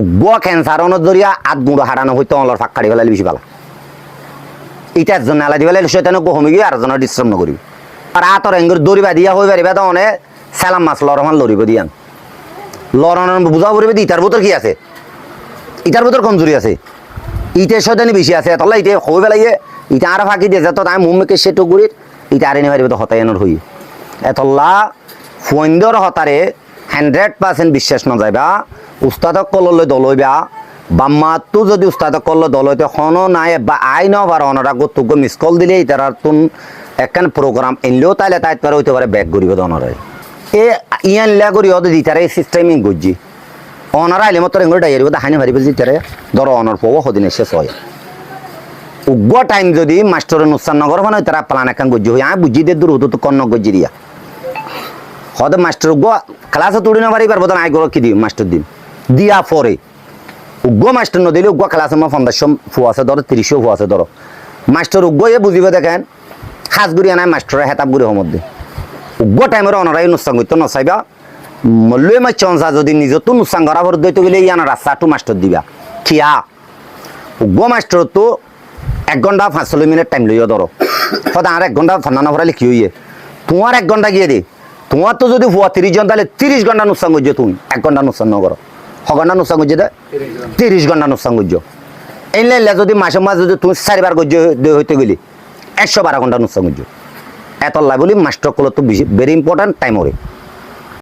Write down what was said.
উগ্র ক্যান্সারনের জরিয়া আত গুঁড়ো হারানো হইতো অলর ফাঁক কাটি ফেলালে বেশি ভালো এটা একজন এলা দিবে সেখানে কমে গিয়ে আরেকজনের ডিস্টার্ব নকরিব আর আতর এঙ্গুর দৌড়িবা দিয়া হয়ে পারিবা তো অনেক সালাম মাছ লরমান লড়িব দিয়ান লড়ানোর বুঝা পড়বে ইটার ভিতর কি আছে ইটার ভিতর কমজোরি আছে ইটের সদানি বেশি আছে তাহলে ইটে হয়ে পেলাইয়ে ইটা আর ফাঁকি দিয়েছে তো তাই মুম্মেকে সেটু গুড়ির ইটা আরে নিয়ে পারিবে তো হতায়নের হই এতল্লা ফোনদর হতারে 100% বিশ্বাস না যাইবা উস্তাদক কললে দলইবা বাম্মাতো যদি উস্তাদক কললে দলইতে হনো নাই বা আই ন পার অনরা গতুক মিস কল দিলে ইতার তুন একখান প্রোগ্রাম এনলেও তাইলে তাই পারে হইতে পারে ব্যাক করিব দনরে এ ইয়ান লা করি ওদের দিতারে সিস্টেমিং গজ্জি অনারা আইলে মতো রেঙ্গুর ডাইয়ারি কথা হানি ভারি বলছি তারে ধরো অনর পাবো সদিনে শেষ হয় উগ্র টাইম যদি মাস্টারের নুকসান নগর মানে তারা প্লান একখান গজ্জি হই আমি বুঝি দে দূর হতো তো কন্ন গজ্জি দিয়া হয়তো মাস্টার উগ্র ক্লাসে তুড়ি না পারি পারবো তো আই কি দিই মাস্টার দিন দিয়া পরে উগ্র মাস্টার নদিলে উগ্র ক্লাসে আমার 1500 ফু আছে ধরো 30 ফু আছে ধরো মাস্টার উগ্র এ বুঝিবে দেখেন খাস গুড়ি আনায় মাস্টারের হেতাব গুড়ি মধ্যে উগ্র টাইমের অনারাই নুকসান করতো নচাইবা মল্লই মাছ চঞ্চা যদি নিজের তো নুকসান করা ভর দইতে গেলে ইয়ান রাস্তাটো মাস্টার দিবা খিয়া উগ্র মাস্টার তো 1 ঘন্টা 45 মিনিট টাইম লইয়া ধরো সদা আর 1 ঘন্টা ফান্না ভরালে কি হইয়ে তোমার 1 ঘন্টা গিয়ে দে তোমার তো যদি হুয়া 30 জন তাহলে 30 ঘন্টা নুকসান করছো তুমি 1 ঘন্টা নুকসান নগর ঘন্টা নুকসান করছে দে 30 ঘন্টা নুকসান করছো এই লাইলে যদি মাসে মাস যদি তুমি 4বার করছো হইতে গেলি 112 ঘন্টা নুকসান করছো এত লাই বলি মাস্টার কল তো বেশি ভেরি ইম্পর্টেন্ট টাইম ওরে